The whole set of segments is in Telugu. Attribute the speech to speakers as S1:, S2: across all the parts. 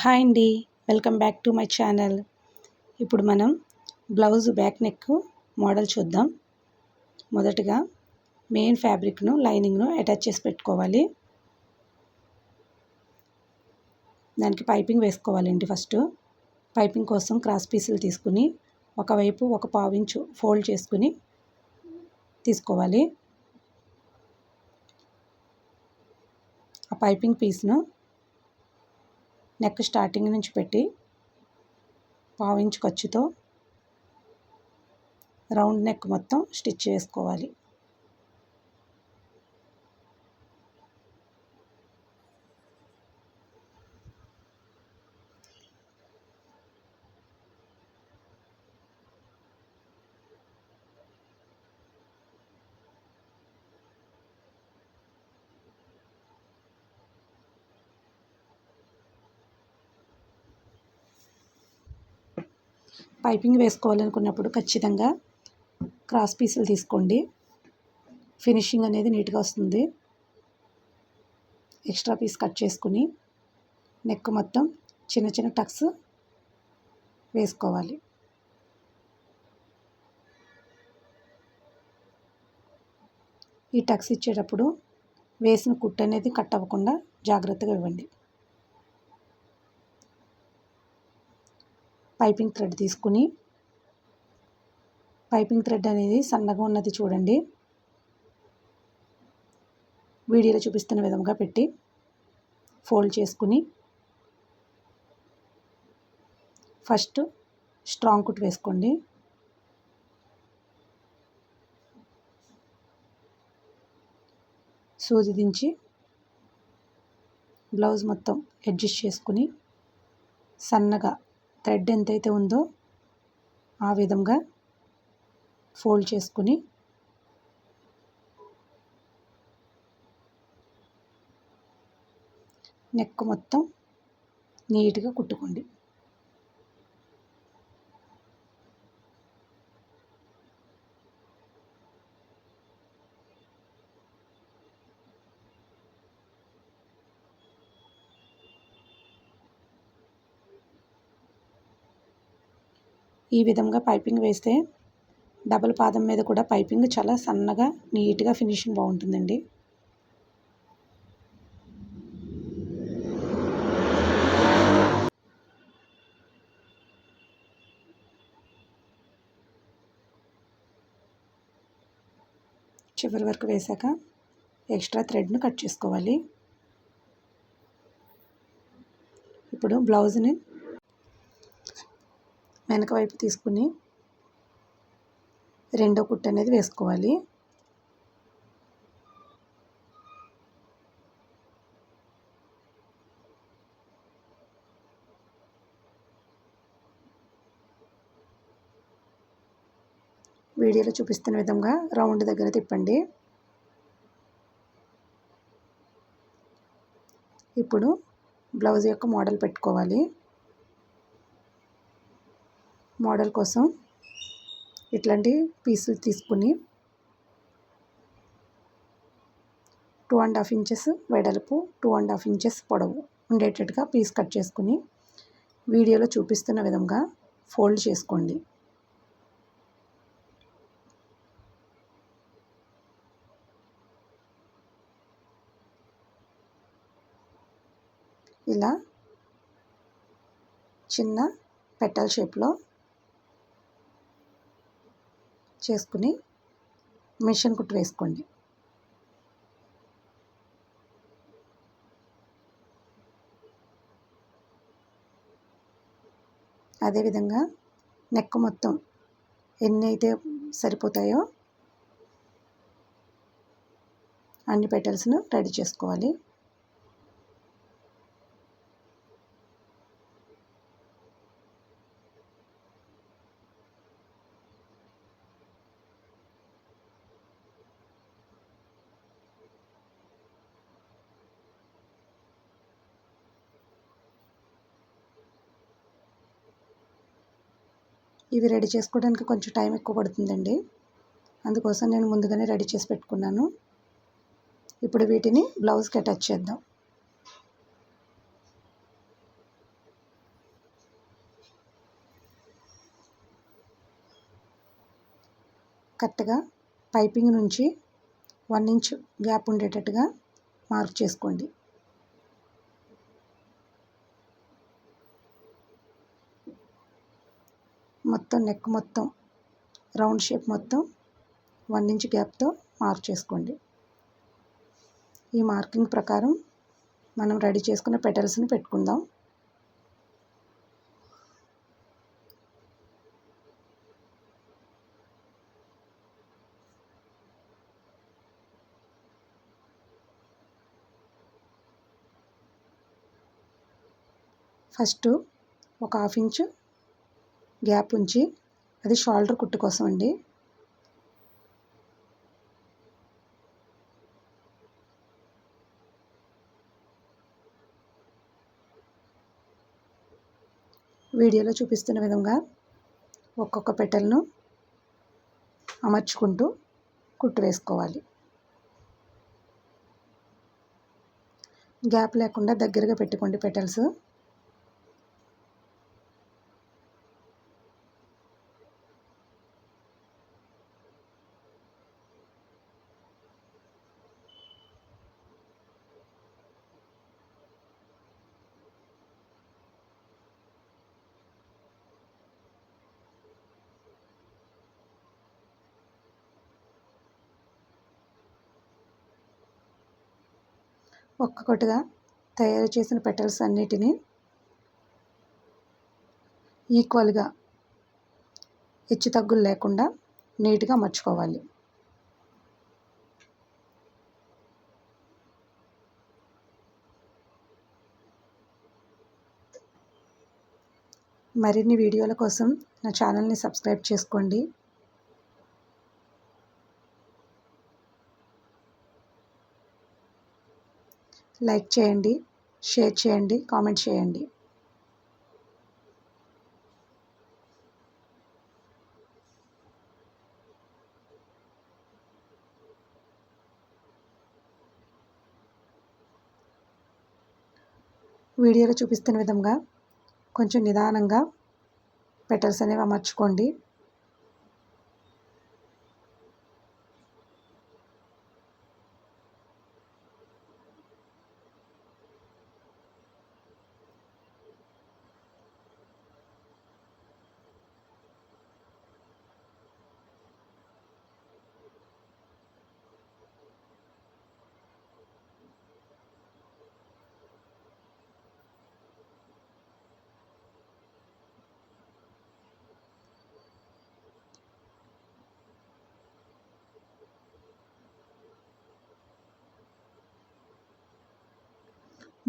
S1: హాయ్ అండి, welcome back to my channel. ఇప్పుడు మనం బ్లౌజ్ బ్యాక్ నెక్ మోడల్ చూద్దాం. మొదటగా మెయిన్ ఫ్యాబ్రిక్ను లైనింగ్ను అటాచ్ చేసి పెట్టుకోవాలి. దానికి పైపింగ్ వేసుకోవాలండి. ఫస్ట్ పైపింగ్ కోసం క్రాస్ పీసులు తీసుకుని ఒకవైపు ఒక పావు ఇంచు ఫోల్డ్ చేసుకుని తీసుకోవాలి. ఆ పైపింగ్ పీస్ను నెక్ స్టార్టింగ్ నుంచి పెట్టి పావు ఇంచు ఖర్చుతో రౌండ్ నెక్ మొత్తం స్టిచ్ చేసుకోవాలి. పైపింగ్ వేసుకోవాలనుకున్నప్పుడు ఖచ్చితంగా క్రాస్ పీసులు తీసుకోండి. ఫినిషింగ్ అనేది నీట్గా వస్తుంది. ఎక్స్ట్రా పీస్ కట్ చేసుకుని నెక్ మొత్తం చిన్న చిన్న టక్స్ వేసుకోవాలి. ఈ టక్స్ ఇచ్చేటప్పుడు వేసిన కుట్టు అనేది కట్ అవ్వకుండా జాగ్రత్తగా ఇవ్వండి. పైపింగ్ థ్రెడ్ తీసుకుని పైపింగ్ థ్రెడ్ అనేది సన్నగా ఉన్నది చూడండి. వీడియోలో చూపిస్తున్న విధంగా పెట్టి ఫోల్డ్ చేసుకుని ఫస్ట్ స్ట్రాంగ్ కుట్ వేసుకోండి. సూది దించి బ్లౌజ్ మొత్తం అడ్జస్ట్ చేసుకుని సన్నగా థ్రెడ్ ఎంతైతే ఉందో ఆ విధంగా ఫోల్డ్ చేసుకుని నెక్ మొత్తం నీట్గా కుట్టుకోండి. ఈ విధంగా పైపింగ్ వేస్తే డబుల్ పాదం మీద కూడా పైపింగ్ చాలా సన్నగా నీట్గా ఫినిషింగ్ బాగుంటుందండి. చివరి వరకు వేసాక ఎక్స్ట్రా థ్రెడ్ను కట్ చేసుకోవాలి. ఇప్పుడు బ్లౌజ్ని వెనక వైపు తీసుకుని రెండో కుట్టు అనేది వేసుకోవాలి. వీడియోలో చూపిస్తున్న విధంగా రౌండ్ దగ్గర తిప్పండి. ఇప్పుడు బ్లౌజ్ యొక్క మోడల్ పెట్టుకోవాలి. మోడల్ కోసం ఇట్లాంటి పీసులు తీసుకుని 2.5 ఇంచెస్ వెడల్పు 2.5 ఇంచెస్ పొడవు ఉండేటట్టుగా పీస్ కట్ చేసుకుని వీడియోలో చూపిస్తున్న విధంగా ఫోల్డ్ చేసుకోండి. ఇలా చిన్న పెటల్ షేప్లో చేసుకుని మిషన్ కుట్టు వేసుకోండి. అదేవిధంగా నెక్ మొత్తం ఎన్ని అయితే సరిపోతాయో అన్ని పెటల్స్ను రెడీ చేసుకోవాలి. ఇవి రెడీ చేసుకోవడానికి కొంచెం టైం ఎక్కువ పడుతుందండి. అందుకోసం నేను ముందుగానే రెడీ చేసి పెట్టుకున్నాను. ఇప్పుడు వీటిని బ్లౌజ్కి అటాచ్ చేద్దాం. కరెక్ట్గా పైపింగ్ నుంచి 1 ఇంచ్ గ్యాప్ ఉండేటట్టుగా మార్క్ చేసుకోండి. మొత్తం నెక్ మొత్తం రౌండ్ షేప్ మొత్తం 1 ఇంచ్ గ్యాప్తో మార్క్ చేసుకోండి. ఈ మార్కింగ్ ప్రకారం మనం రెడీ చేసుకున్న పెటల్స్ని పెట్టుకుందాం. ఫస్ట్ ఒక 1/2 ఇంచ్ గ్యాప్ ఉంచి, అది షోల్డర్ కుట్టు కోసం అండి. వీడియోలో చూపిస్తున్న విధంగా ఒక్కొక్క పెటల్ను అమర్చుకుంటూ కుట్టు వేసుకోవాలి. గ్యాప్ లేకుండా దగ్గరగా పెట్టుకోండి పెటల్స్. ఒక్కొక్కటిగా తయారు చేసిన పెటల్స్ అన్నిటినీ ఈక్వల్గా హెచ్చు తగ్గులు లేకుండా నీట్గా అమర్చుకోవాలి. మరిన్ని వీడియోల కోసం నా ఛానల్ని సబ్స్క్రైబ్ చేసుకోండి. లైక్ చేయండి, షేర్ చేయండి, కామెంట్ చేయండి. వీడియోలో చూపిస్తున్న విధంగా కొంచెం నిదానంగా పెటల్స్ అనేవి అమర్చుకోండి.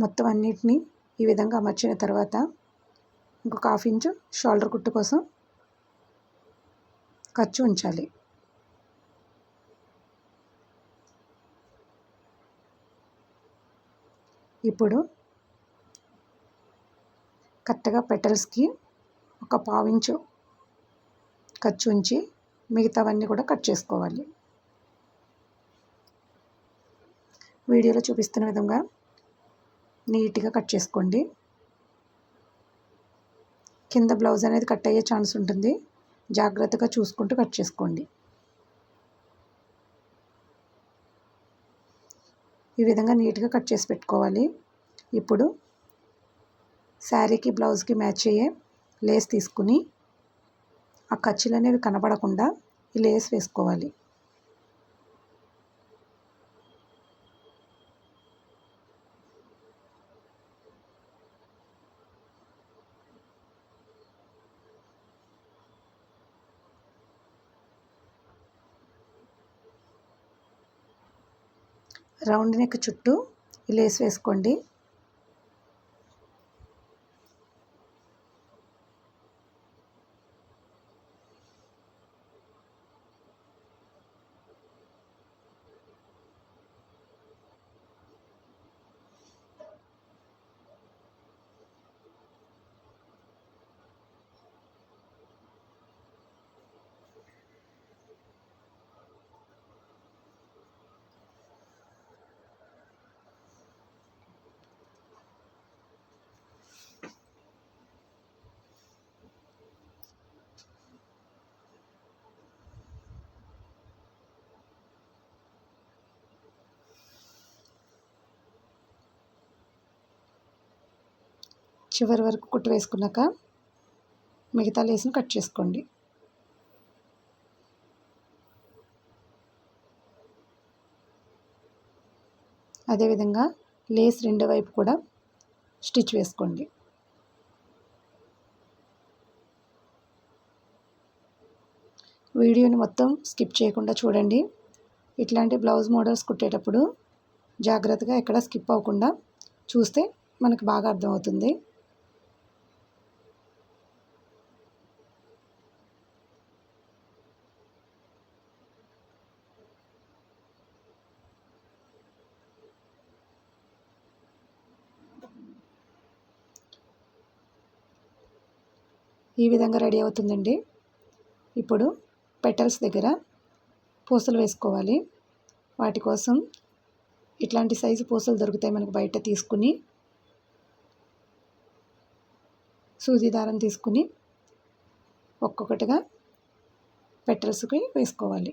S1: మొత్తం అన్నిటినీ ఈ విధంగా అమర్చిన తర్వాత ఇంకొక 1/2 ఇంచ్ షోల్డర్ కుట్టు కోసం ఖర్చు ఉంచాలి. ఇప్పుడు కరెక్ట్గా పెటల్స్కి ఒక 1/2 ఇంచు ఖర్చు ఉంచి మిగతావన్నీ కూడా కట్ చేసుకోవాలి. వీడియోలో చూపిస్తున్న విధంగా నీట్గా కట్ చేసుకోండి. కింద బ్లౌజ్ అనేది కట్ అయ్యే ఛాన్స్ ఉంటుంది, జాగ్రత్తగా చూసుకుంటూ కట్ చేసుకోండి. ఈ విధంగా నీట్గా కట్ చేసి పెట్టుకోవాలి. ఇప్పుడు శారీకి బ్లౌజ్కి మ్యాచ్ అయ్యే లేస్ తీసుకుని ఆ ఖర్చులు అనేవి కనబడకుండా ఈ లేస్ వేసుకోవాలి. రౌండ్ నెక్ చుట్టూ ఈ లేస్ వేసుకోండి. చివరి వరకు కుట్టు వేసుకున్నాక మిగతా లేస్ని కట్ చేసుకోండి. అదేవిధంగా లేస్ రెండో వైపు కూడా స్టిచ్ వేసుకోండి. వీడియోని మొత్తం స్కిప్ చేయకుండా చూడండి. ఇట్లాంటి బ్లౌజ్ మోడల్స్ కుట్టేటప్పుడు జాగ్రత్తగా ఎక్కడ స్కిప్ అవ్వకుండా చూస్తే మనకు బాగా అర్థమవుతుంది. ఈ విధంగా రెడీ అవుతుందండి. ఇప్పుడు పెటల్స్ దగ్గర పూసలు వేసుకోవాలి. వాటి కోసం ఇట్లాంటి సైజు పూసలు దొరుకుతాయి మనకు బయట. తీసుకుని సూది దారం తీసుకుని ఒక్కొక్కటిగా పెటల్స్కి వేసుకోవాలి.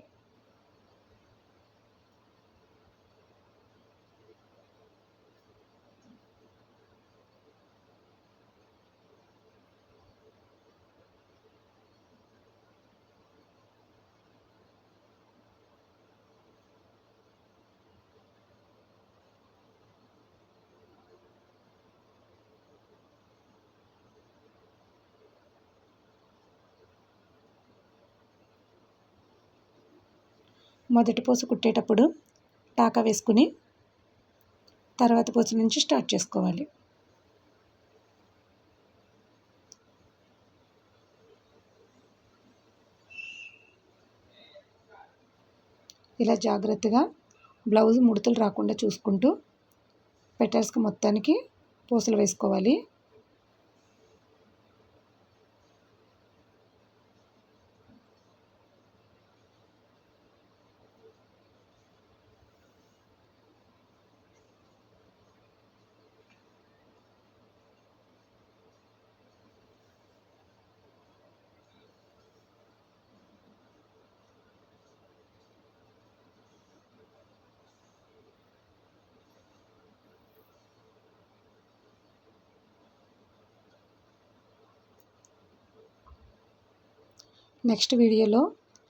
S1: మొదటి పూస కుట్టేటప్పుడు టాకా వేసుకుని తర్వాత పూస నుంచి స్టార్ట్ చేసుకోవాలి. ఇలా జాగ్రత్తగా బ్లౌజ్ ముడతలు రాకుండా చూసుకుంటూ పెటల్స్కి మొత్తానికి పూసలు వేసుకోవాలి. నెక్స్ట్ వీడియోలో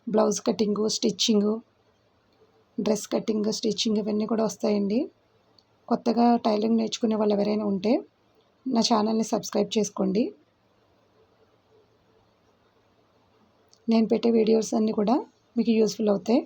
S1: blouse cutting, stitching, dress cutting, stitching ఇవన్నీ కూడా వస్తాయండి. కొత్తగా టైలరింగ్ నేర్చుకునే వాళ్ళు ఎవరైనా ఉంటే నా ఛానల్ని సబ్స్క్రైబ్ చేసుకోండి. నేను పెట్టే వీడియోస్ అన్నీ కూడా మీకు యూస్ఫుల్ అవుతాయి.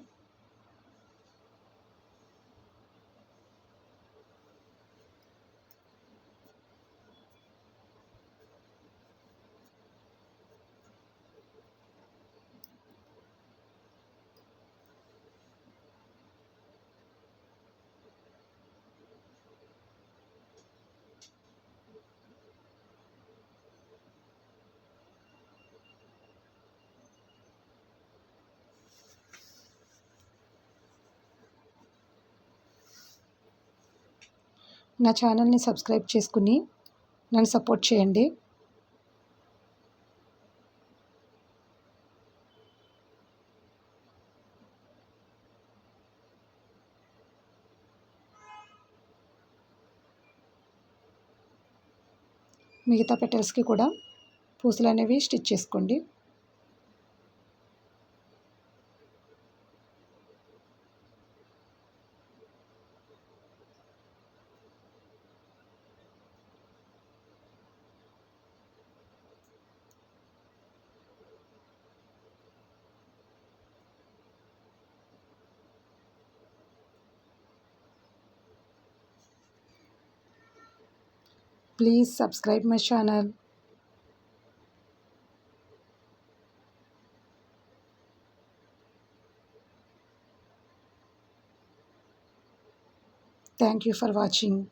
S1: నా ఛానల్ని సబ్స్క్రైబ్ చేసుకుని నన్ను సపోర్ట్ చేయండి. మిగతా పెటల్స్కి కూడా పూసలు అనేవి స్టిచ్ చేసుకోండి. Please subscribe my channel. Thank you for watching.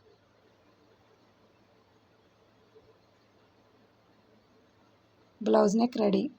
S1: Blouse neck ready.